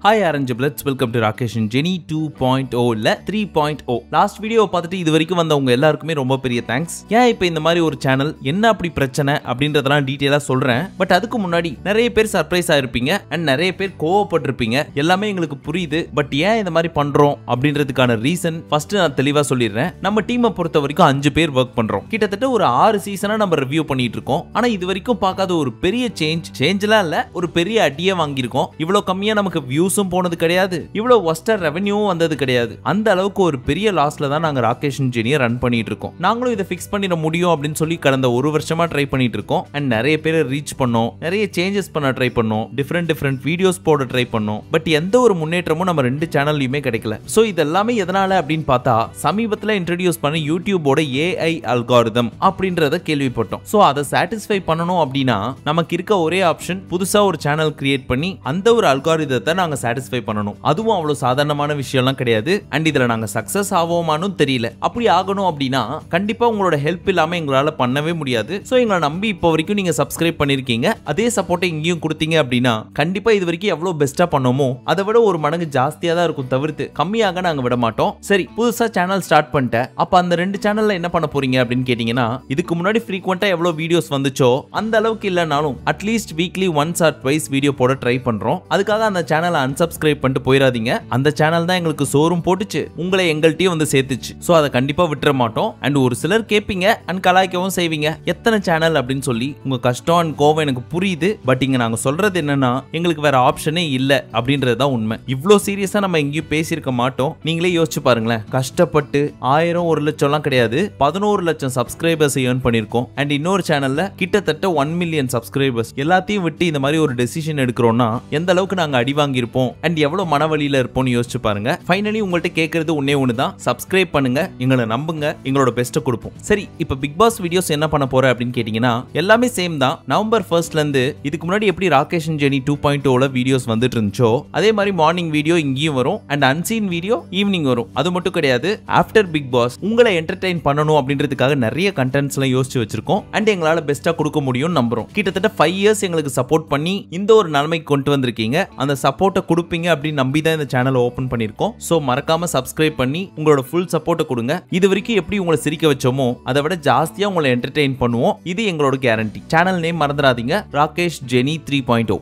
Hi Aranjablets, welcome to Rakesh and Jenny 2.0 இல்ல 3.0. Last video பார்த்துட்டு இது வரைக்கும் வந்தவங்க எல்லாருக்குமே ரொம்ப பெரிய தேங்க்ஸ். ஏன் இப்போ இந்த மாதிரி ஒரு சேனல் என்ன அப்படி பிரச்சனை அப்படின்றதெல்லாம் டீடைலா சொல்றேன். பட் அதுக்கு முன்னாடி நிறைய பேர் சர்ப்ரைஸ் ஆயிருப்பீங்க அண்ட் நிறைய பேர் கோவப்பட்டிருப்பீங்க. எல்லாமே எங்களுக்கு புரியுது. பட் ஏன் இந்த மாதிரி பண்றோம் அப்படின்றதுக்கான ரீசன் ஃபர்ஸ்ட் நான் தெளிவா சொல்லிடுறேன். நம்ம டீமை பொறுத்த வரைக்கும் 5 பேர் ஒர்க் பண்றோம். கிட்டத்தட்ட ஒரு 6 சீசனா நம்ம ரிவ்யூ பண்ணிட்டு இருக்கோம். ஆனா இது வரைக்கும் பார்க்காத ஒரு பெரிய சேஞ்ச்லாம் இல்ல, ஒரு பெரிய அடியே வாங்கியிருக்கோம். இவ்வளவு கம்மியா நமக்கு வியூஸ் போனது கிடையாது, இவ்வளவு வஸ்டர் ரெவென்யூவும் வந்தது கிடையாது. அந்த அளவுக்கு ஒரு பெரிய லாஸ்ல தான் நாங்க ராகேஷ் அண்ட் ஜெனியை ரன் பண்ணிட்டு இருக்கோம். நாங்களும் இதை ஃபிக்ஸ் பண்ணிட முடியும் அப்படின்னு சொல்லி கடந்த ஒரு வருஷமா ட்ரை பண்ணிட்டு இருக்கோம். அண்ட் நிறைய பேரை ரீச் பண்ணோம், நிறைய சேஞ்சஸ் பண்ண ட்ரை பண்ணோம், டிஃபரெண்ட் வீடியோஸ் போட ட்ரை பண்ணோம். பட் எந்த ஒரு முன்னேற்றமும் நம்ம 2 சேனல்லையுமே கிடைக்கல. சோ இதெல்லாமே எதனால அப்படின்னு பார்த்தா, சமீபத்தில் இன்ட்ரோடியூஸ் பண்ண யூடியூபோட AI அல்காரிதம் அப்படின்றத கேள்விப்பட்டோம். சோ அதை சாட்டிஸ்ஃபை பண்ணணும் அப்படின்னா நமக்கு இருக்க ஒரே ஆப்ஷன் புதுசா ஒரு சேனல் கிரியேட் பண்ணி அந்த ஒரு அல்காரிதத்தை நாங்க சாட்டிஸ்ஃபை பண்ணணும். அதுவும் அவ்வளவு சாதாரணமான விஷயம்லாம் கிடையாது. அண்ட் இதுல நாங்க சக்சஸ் ஆவோமானு தெரியல. அப்படி ஆகணும் அப்படின்னா கண்டிப்பா உங்களோட ஹெல்ப் இல்லாம எங்களால பண்ணவே முடியாது. சோ எங்களை நம்பி இப்போ வரைக்கும் நீங்க சப்ஸ்கிரைப் பண்ணிருக்கீங்க, அதே சப்போர்ட்டை இங்கேயும் கொடுத்தீங்க அப்படின்னா கண்டிப்பா இது வரைக்கும் எவ்வளவு பெஸ்டா பண்ணோமோ அதை விட ஒரு மடங்கு ஜாஸ்தியா தான் இருக்கும், தவிர்த்து கம்மியாக நாங்க விட மாட்டோம். சரி, புதுசா சேனல் ஸ்டார்ட் பண்ணிட்டேன். அப்ப அந்த 2 சேனல்ல என்ன பண்ண போறீங்க அப்படின்னு கேட்டீங்கன்னா, இதுக்கு முன்னாடி ஃப்ரீக்வெண்டா எவ்வளவு வீடியோஸ் வந்துச்சோ அந்த அளவுக்கு இல்லனாலும் at least weekly once R twice video போட ட்ரை பண்றோம். அதுக்காக அந்த சேனலை அன்சப்ஸ்கிரைப் பண்ணிட்டு போயிடாதீங்க. அந்த சேனல் தான் எங்களுக்கு சோறும் போட்டுச்சு, உங்களை எங்கள்கிட்டயும் வந்து சேர்த்துச்சு. சோ அதை கண்டிப்பா விட்டுற மாட்டோம். அண்ட் ஒரு சிலர் கேட்பீங்க அண்ட் கலாய்க்கவும் செய்வீங்க, எத்தனை சேனல் அப்படின்னு சொல்லி. உங்க கஷ்டம் அண்ட் கோவம் எனக்கு புரியுது. பட் இங்க நாங்க சொல்றது என்னன்னா, எங்களுக்கு வேற ஆப்ஷனே இல்ல அப்படின்றதுதான் உண்மை. இவ்ளோ சீரியஸா நம்ம எங்கேயும் பேசியிருக்க மாட்டோம். நீங்களே யோசிச்சு பாருங்களேன். கஷ்டப்பட்டு 1000 1 லட்சம்லாம் கிடையாது, 11 லட்சம் சப்ஸ்கிரைபர்ஸ் ஏர்ன் பண்ணிருக்கோம். அண்ட் இன்னொரு சேனல்ல கிட்டத்தட்ட 1 மில்லியன் சப்ஸ்கிரைபர்ஸ். எல்லாத்தையும் விட்டு இந்த மாதிரி ஒரு டெசிஷன் எடுக்கிறோம்னா எந்த அளவுக்கு நாங்க அடி வாங்கியிருப்போம் அண்ட் எவ்வளவு மனவலியில இருப்போம்னு யோசிச்சு பாருங்க. ஃபைனலி உங்கள்கிட்ட கேட்கறது ஒண்ணே ஒண்ணுதான், சப்ஸ்கிரைப் பண்ணுங்க, எங்களை நம்புங்க, எங்களோட பெஸ்ட்டை கொடுப்போம். சரி, இப்போ பிக் பாஸ் வீடியோஸ் என்ன பண்ண போற அப்படின்னு கேட்டீங்கன்னா, எல்லாமே சேம் தான். நவம்பர் 1 இருந்து இதுக்கு முன்னாடி எப்படி ராகேஷ் அண்ட் ஜெனி 2.0 வீடியோஸ் வந்துட்டு இருந்துச்சோ அதே மாதிரி மார்னிங் வீடியோ இங்கேயும் வரும் அண்ட் அன்சீன் வீடியோ ஈவினிங் வரும். அது மட்டும் கிடையாது, ஆஃப்டர் பிக் பாஸ் உங்களை என்டர்டெயின் பண்ணணும் அப்படின்றதுக்காக நிறைய கண்டென்ட்ஸ் எல்லாம் யோசிச்சு வச்சிருக்கோம். அண்ட் எங்களால பெஸ்ட்டா கொடுக்க முடியும் நம்புறோம். கிட்டத்தட்ட 5 இயர்ஸ் எங்களுக்கு சப்போர்ட் பண்ணி இந்த ஒரு நிலைமைக்கு கொண்டு வந்திருக்கீங்க. அந்த சப்போர்ட்டை கொடுப்பீங்க அப்படின்னு நம்பி தான் இந்த சேனலை ஓபன் பண்ணிருக்கோம். சோ மறக்காம சப்ஸ்கிரைப் பண்ணி உங்களோட ஃபுல் சப்போர்ட்டை கொடுங்க. இது வரைக்கும் எப்படி உங்களை சிரிக்க வச்சோமோ அதை விட ஜாஸ்தியா உங்களை என்டர்டெயின் பண்ணுவோம். இது எங்களோட கேரண்டி. சேனல் நேம் மறந்துடாதீங்க, ராகேஷ் ஜெனி 3.0.